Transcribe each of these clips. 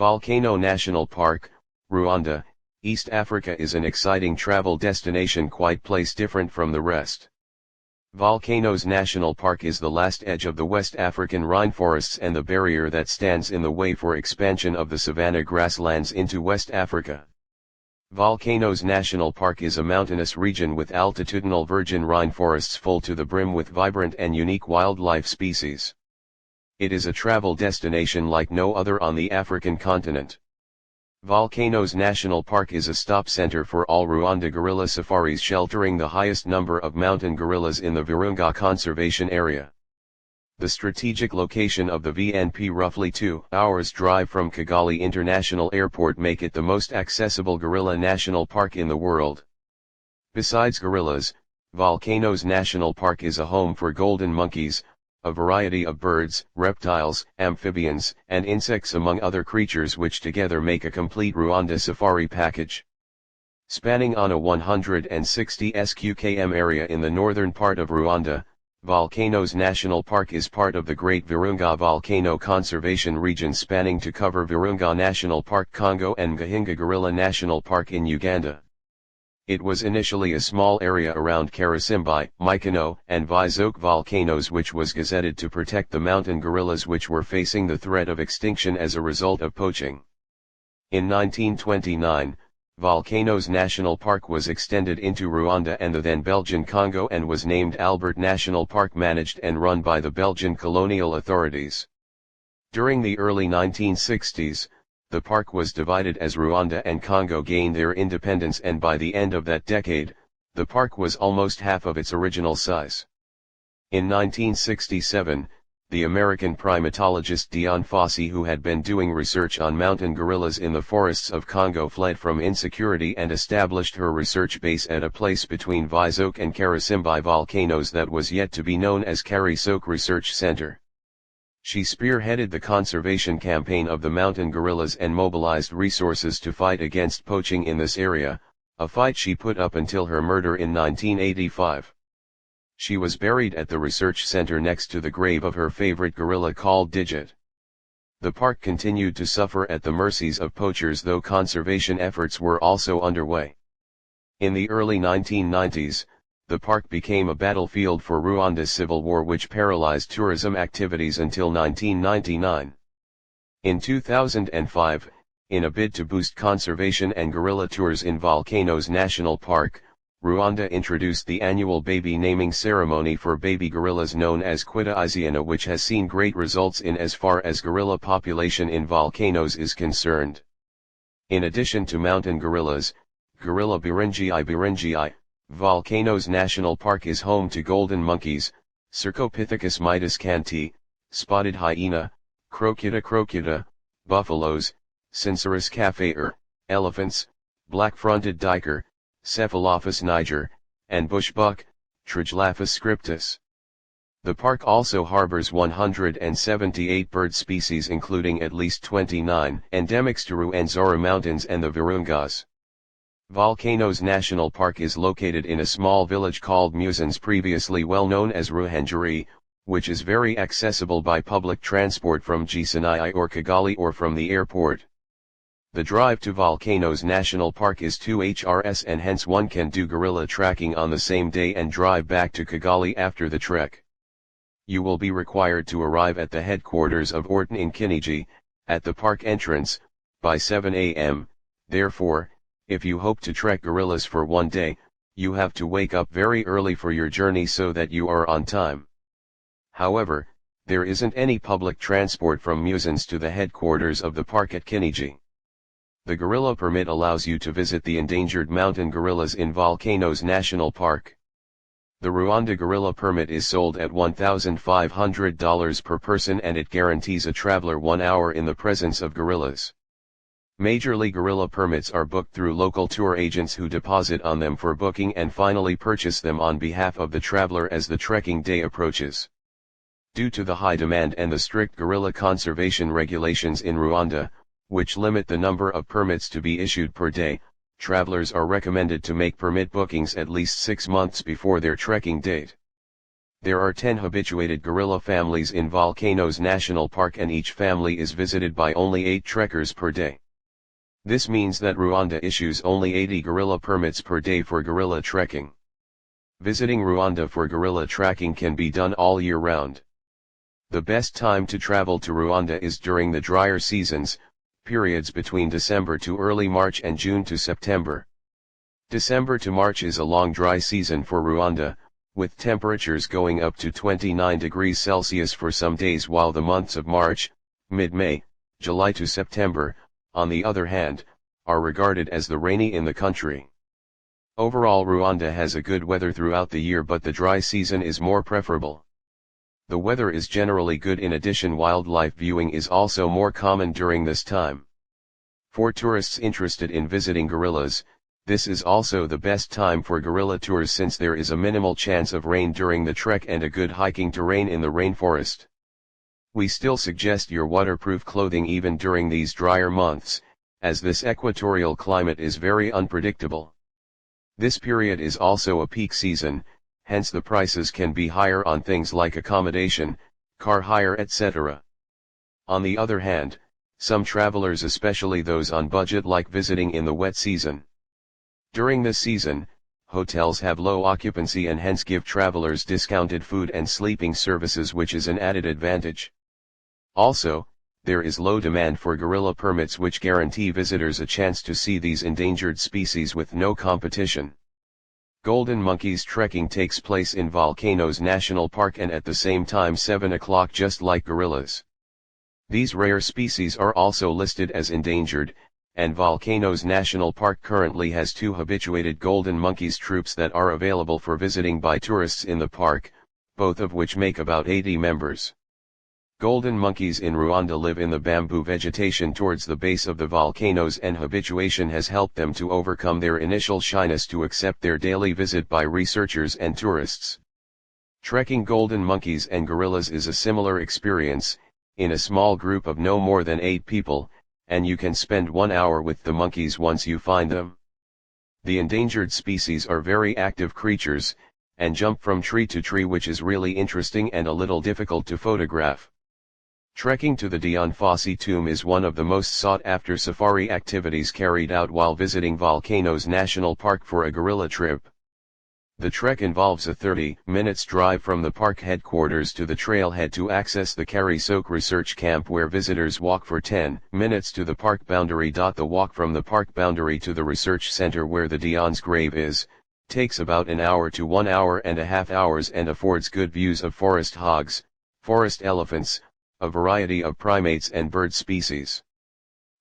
Volcano National Park, Rwanda, East Africa is an exciting travel destination quite place different from the rest. Volcanoes National Park is the last edge of the West African rainforests and the barrier that stands in the way for expansion of the savanna grasslands into West Africa. Volcanoes National Park is a mountainous region with altitudinal virgin rainforests full to the brim with vibrant and unique wildlife species. It is a travel destination like no other on the African continent. Volcanoes National Park is a stop center for all Rwanda gorilla safaris, sheltering the highest number of mountain gorillas in the Virunga Conservation Area. The strategic location of the VNP, roughly 2 hours drive from Kigali International Airport, make it the most accessible gorilla national park in the world. Besides gorillas, Volcanoes National Park is a home for golden monkeys, a variety of birds, reptiles, amphibians, and insects among other creatures which together make a complete Rwanda safari package. Spanning on a 160 sq.km area in the northern part of Rwanda, Volcanoes National Park is part of the Great Virunga Volcano Conservation Region, spanning to cover Virunga National Park Congo and Gahinga Gorilla National Park in Uganda. It was initially a small area around Karisimbi, Mykono, and Vizok volcanoes, which was gazetted to protect the mountain gorillas which were facing the threat of extinction as a result of poaching. In 1929, Volcanoes National Park was extended into Rwanda and the then Belgian Congo and was named Albert National Park, managed and run by the Belgian colonial authorities. During the early 1960s, the park was divided as Rwanda and Congo gained their independence, and by the end of that decade, the park was almost half of its original size. In 1967, the American primatologist Dion Fossey, who had been doing research on mountain gorillas in the forests of Congo, fled from insecurity and established her research base at a place between Vizok and Karisimbi volcanoes that was yet to be known as Karisok Research Center. She spearheaded the conservation campaign of the mountain gorillas and mobilized resources to fight against poaching in this area, a fight she put up until her murder in 1985. She was buried at the research center next to the grave of her favorite gorilla called Digit. The park continued to suffer at the mercies of poachers, though conservation efforts were also underway. In the early 1990s, the park became a battlefield for Rwanda's civil war, which paralyzed tourism activities until 1999. In 2005, in a bid to boost conservation and gorilla tours in Volcanoes National Park, Rwanda introduced the annual baby naming ceremony for baby gorillas known as Kwita Iziana, which has seen great results in as far as gorilla population in volcanoes is concerned. In addition to mountain gorillas, gorilla Biringii, Volcanoes National Park is home to golden monkeys, Cercopithecus mitis canti, spotted hyena, Crocuta, buffaloes, Cincerus cafeer, elephants, black-fronted duiker, Cephalophus niger, and bushbuck, Triglaphus scriptus. The park also harbors 178 bird species, including at least 29 endemics to Rwenzori Mountains and the Virungas. Volcanoes National Park is located in a small village called Musons, previously well known as Ruhengeri, which is very accessible by public transport from Gisenyi or Kigali or from the airport. The drive to Volcanoes National Park is 2 HRS, and hence one can do gorilla tracking on the same day and drive back to Kigali after the trek. You will be required to arrive at the headquarters of Orton in Kinigi, at the park entrance, by 7 a.m., therefore, if you hope to trek gorillas for one day, you have to wake up very early for your journey so that you are on time. However, there isn't any public transport from Musons to the headquarters of the park at Kinigi. The gorilla permit allows you to visit the endangered mountain gorillas in Volcanoes National Park. The Rwanda gorilla permit is sold at $1,500 per person, and it guarantees a traveler 1 hour in the presence of gorillas. Majorly gorilla permits are booked through local tour agents who deposit on them for booking and finally purchase them on behalf of the traveler as the trekking day approaches. Due to the high demand and the strict gorilla conservation regulations in Rwanda, which limit the number of permits to be issued per day, travelers are recommended to make permit bookings at least 6 months before their trekking date. There are 10 habituated gorilla families in Volcanoes National Park, and each family is visited by only 8 trekkers per day. This means that Rwanda issues only 80 gorilla permits per day for gorilla trekking. Visiting Rwanda for gorilla trekking can be done all year round. The best time to travel to Rwanda is during the drier seasons, periods between December to early March and June to September. December to March is a long dry season for Rwanda, with temperatures going up to 29 degrees Celsius for some days, while the months of March, mid-May, July to September, on the other hand, are regarded as the rainy in the country. Overall, Rwanda has a good weather throughout the year, but the dry season is more preferable. The weather is generally good. In addition, wildlife viewing is also more common during this time. For tourists interested in visiting gorillas, this is also the best time for gorilla tours, since there is a minimal chance of rain during the trek and a good hiking terrain in the rainforest. We still suggest your waterproof clothing even during these drier months, as this equatorial climate is very unpredictable. This period is also a peak season, hence the prices can be higher on things like accommodation, car hire, etc. On the other hand, some travelers, especially those on budget, like visiting in the wet season. During this season, hotels have low occupancy and hence give travelers discounted food and sleeping services, which is an added advantage. Also, there is low demand for gorilla permits, which guarantee visitors a chance to see these endangered species with no competition. Golden monkeys trekking takes place in Volcanoes National Park, and at the same time 7 o'clock, just like gorillas. These rare species are also listed as endangered, and Volcanoes National Park currently has 2 habituated golden monkeys troops that are available for visiting by tourists in the park, both of which make about 80 members. Golden monkeys in Rwanda live in the bamboo vegetation towards the base of the volcanoes, and habituation has helped them to overcome their initial shyness to accept their daily visit by researchers and tourists. Trekking golden monkeys and gorillas is a similar experience, in a small group of no more than 8 people, and you can spend 1 hour with the monkeys once you find them. The endangered species are very active creatures, and jump from tree to tree, which is really interesting and a little difficult to photograph. Trekking to the Dianfossé tomb is one of the most sought-after safari activities carried out while visiting Volcanoes National Park for a gorilla trip. The trek involves a 30 minutes drive from the park headquarters to the trailhead to access the Karisok Research Camp, where visitors walk for 10 minutes to the park boundary. The walk from the park boundary to the research center, where the Dion's grave is, takes about an hour to 1.5 hours and affords good views of forest hogs, forest elephants, a variety of primates and bird species.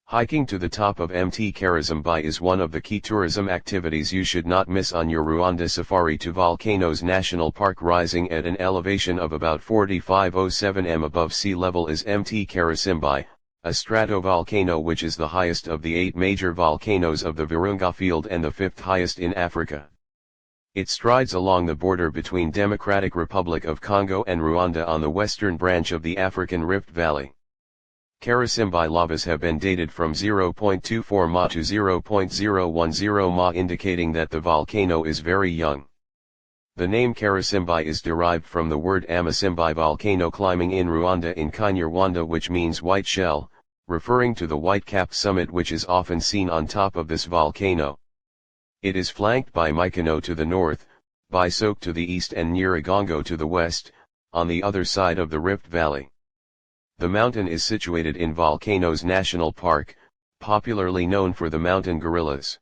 Hiking to the top of Mt Karisumbai is one of the key tourism activities you should not miss on your Rwanda safari to Volcanoes National Park. Rising at an elevation of about 4507 m above sea level is Mt Karisumbai, a stratovolcano which is the highest of the 8 major volcanoes of the Virunga Field and the 5th highest in Africa. It strides along the border between Democratic Republic of Congo and Rwanda on the western branch of the African Rift Valley. Karisumbai lavas have been dated from 0.24 ma to 0.010 ma, indicating that the volcano is very young. The name Karisumbai is derived from the word Amasimbai volcano climbing in Rwanda in Kinyarwanda, which means white shell, referring to the white-capped summit which is often seen on top of this volcano. It is flanked by Mykono to the north, Bisok to the east and Nyiragongo to the west, on the other side of the Rift Valley. The mountain is situated in Volcanoes National Park, popularly known for the mountain gorillas.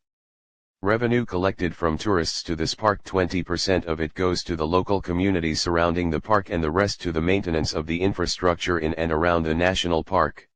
Revenue collected from tourists to this park, 20% of it goes to the local communities surrounding the park and the rest to the maintenance of the infrastructure in and around the national park.